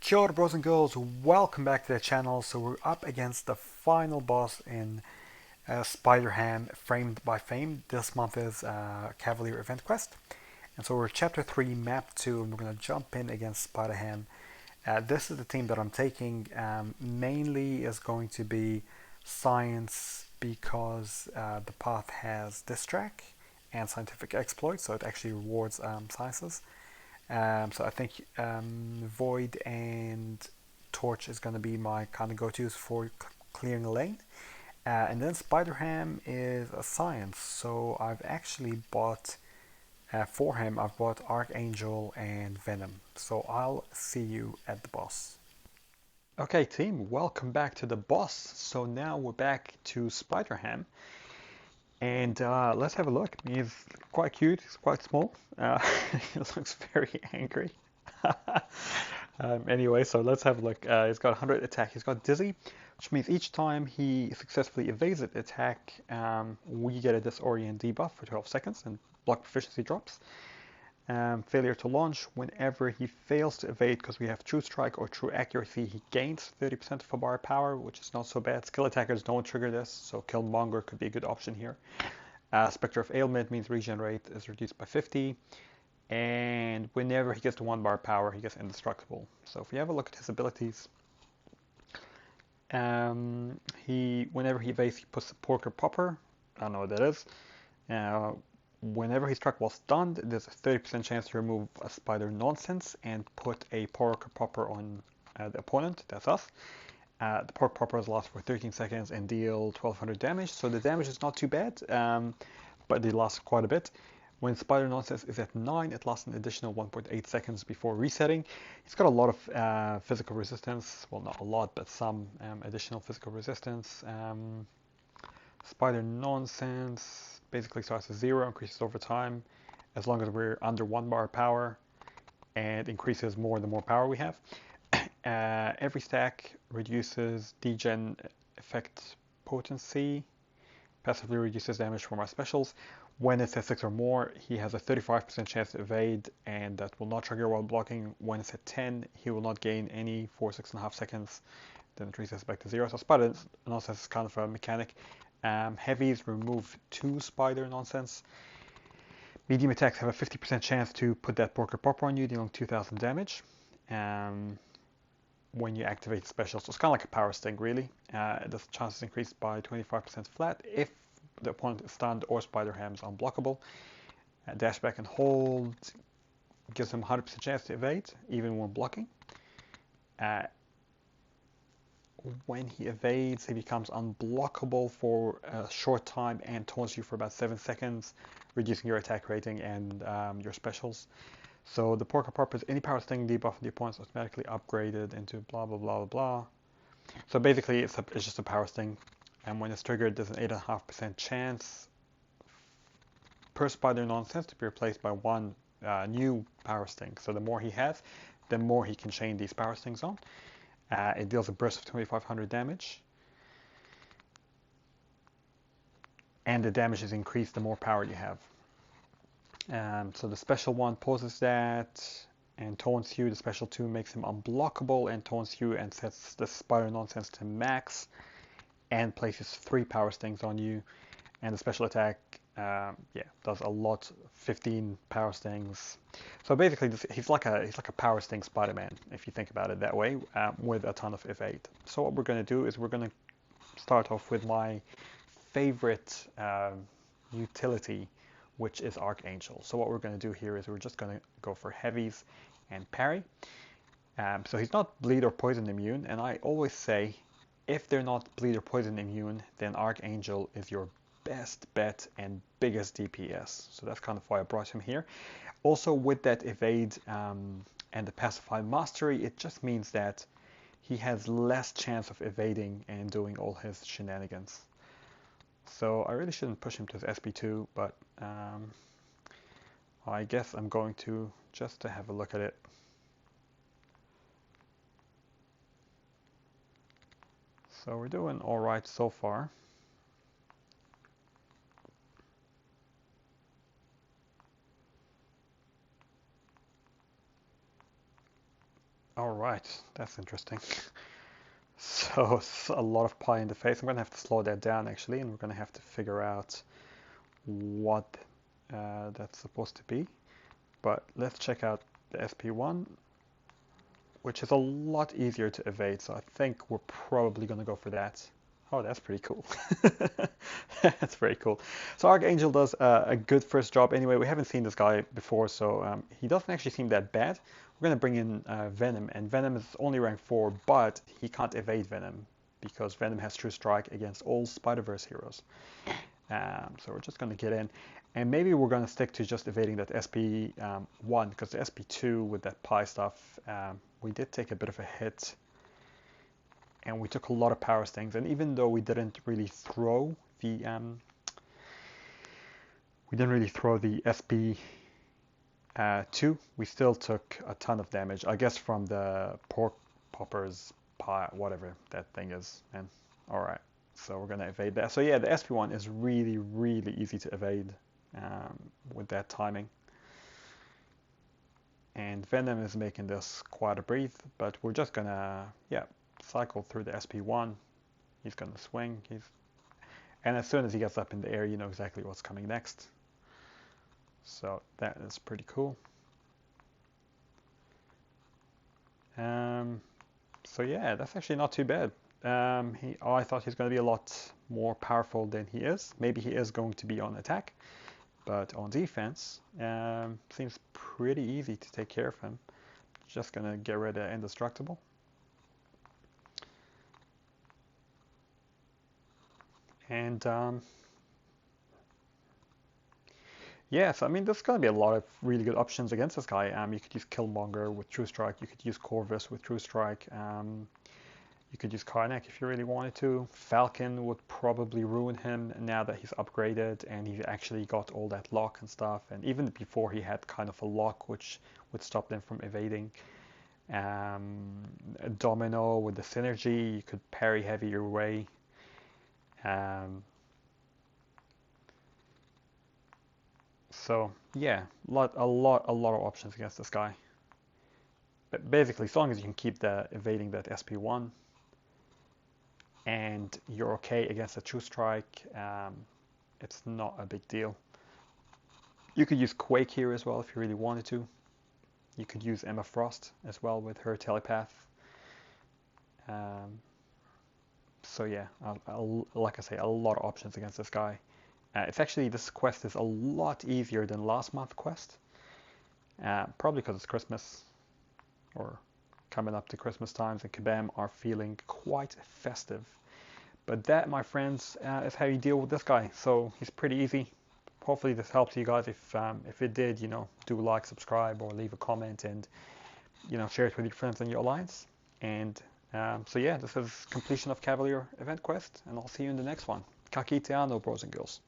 Kia ora, bros and girls, welcome back to the channel. So we're up against the final boss in Spider-Ham Framed by Fame. This month is Cavalier Event Quest. And so we're Chapter 3, Map 2, and we're going to jump in against Spider-Ham. This is the team that I'm taking. Mainly is going to be Science because the path has Diss Track and Scientific Exploit, so it actually rewards sciences. So I think Void and Torch is going to be my kind of go-tos for clearing a lane. And then Spider-Ham is a science, so I've actually bought, for him, I've bought Archangel and Venom. So I'll see you at the boss. Okay team, welcome back to the boss. So now we're back to Spider-Ham. And let's have a look. He's quite cute, he's quite small. He looks very angry. Anyway, so let's have a look. He's got 100 attack, he's got Dizzy, which means each time he successfully evades an attack, we get a disorient debuff for 12 seconds and block proficiency drops. Failure to launch, whenever he fails to evade because we have True Strike or True Accuracy, he gains 30% of a bar power, which is not so bad. Skill attackers don't trigger this, so Killmonger could be a good option here. Spectre of Ailment means regen rate is reduced by 50, and whenever he gets to 1 bar power, he gets indestructible. So if we have a look at his abilities, whenever he evades, he puts a Porker Popper. I don't know what that is. Whenever he's struck while stunned, there's a 30% chance to remove a spider nonsense and put a Porker Popper on the opponent, that's us. The Porker Poppers last for 13 seconds and deal 1200 damage, so the damage is not too bad, but they last quite a bit. When Spider Nonsense is at 9, it lasts an additional 1.8 seconds before resetting. He's got a lot of physical resistance, well not a lot, but some additional physical resistance. Spider Nonsense basically starts at 0, increases over time as long as we're under 1 bar power, and increases more the more power we have. Every stack reduces degen effect potency, passively reduces damage from our specials. When it's at 6 or more, he has a 35% chance to evade, and that will not trigger while blocking. When it's at 10, he will not gain any for 6.5 seconds, then it resets back to 0. So Spider Nonsense is kind of a mechanic. Heavies remove 2 Spider Nonsense. Medium attacks have a 50% chance to put that Porker Popper on you, dealing 2000 damage when you activate special. So it's kind of like a power sting, really. The chance is increased by 25% flat if the opponent is stunned or Spider-Ham is unblockable. Dash back and hold gives him 100% chance to evade, even when blocking. When he evades, he becomes unblockable for a short time and taunts you for about 7 seconds, reducing your attack rating and your specials. So the Porker Popper's any power sting debuff on the opponent's automatically upgraded into blah blah blah blah blah. So basically it's just a power sting, and when it's triggered there's an 8.5% chance per Spider Nonsense to be replaced by 1 new power sting. So the more he has, the more he can chain these power stings on. It deals a burst of 2500 damage, and the damage is increased the more power you have. So the special 1 pauses that and taunts you. The special 2 makes him unblockable and taunts you and sets the Spider Nonsense to max and places 3 power stings on you. And the special attack, does a lot, 15 power stings. So basically, he's like a power sting Spider-Man, if you think about it that way, with a ton of evade. So what we're going to do is we're going to start off with my favorite utility, which is Archangel. So what we're going to do here is we're just going to go for heavies and parry. So he's not bleed or poison immune, and I always say, if they're not bleed or poison immune, then Archangel is your best bet and biggest DPS. So that's kind of why I brought him here. Also with that evade and the pacify mastery, it just means that he has less chance of evading and doing all his shenanigans. So I really shouldn't push him to his SP2, but I guess I'm going to just to have a look at it. So we're doing all right so far. All right, that's interesting. So it's a lot of pie in the face. I'm gonna have to slow that down actually, and we're gonna have to figure out what that's supposed to be. But let's check out the SP1, which is a lot easier to evade. So I think we're probably gonna go for that. Oh, that's pretty cool. That's very cool. So Archangel does a good first job anyway. We haven't seen this guy before, so he doesn't actually seem that bad. We're going to bring in Venom, and Venom is only rank 4, but he can't evade Venom because Venom has True Strike against all Spider-Verse heroes. So we're just going to get in, and maybe we're going to stick to just evading that SP1 because the SP2 with that pie stuff, we did take a bit of a hit. And we took a lot of power stings, and even though we didn't really throw the SP2, we still took a ton of damage. I guess from the pork poppers pie, whatever that thing is. And all right, so we're gonna evade that. So yeah, the SP1 is really, really easy to evade with that timing. And Venom is making this quite a breathe, but we're just gonna cycle through the SP1. He's gonna swing. And as soon as he gets up in the air, you know exactly what's coming next. So that is pretty cool. So yeah, that's actually not too bad. I thought he's going to be a lot more powerful than he is. Maybe he is going to be on attack, but on defense, seems pretty easy to take care of him. Just gonna get rid of Indestructible. And yes, I mean, there's going to be a lot of really good options against this guy. You could use Killmonger with True Strike. You could use Corvus with True Strike. You could use Karnak if you really wanted to. Falcon would probably ruin him now that he's upgraded and he's actually got all that lock and stuff. And even before he had kind of a lock which would stop them from evading. Domino with the synergy, you could parry heavy your way. So yeah, a lot of options against this guy. But basically, as long as you can keep the evading that SP1, and you're okay against a True Strike, it's not a big deal. You could use Quake here as well if you really wanted to. You could use Emma Frost as well with her telepath. So yeah, like I say, a lot of options against this guy. It's actually, this quest is a lot easier than last month's quest. Probably because it's Christmas, or coming up to Christmas times, and Kabam are feeling quite festive. But that, my friends, is how you deal with this guy. So he's pretty easy. Hopefully this helps you guys. If it did, do like, subscribe, or leave a comment, and share it with your friends in your alliance. And so yeah, this is completion of Cavalier event quest, and I'll see you in the next one. Ka kite ano, bros and girls.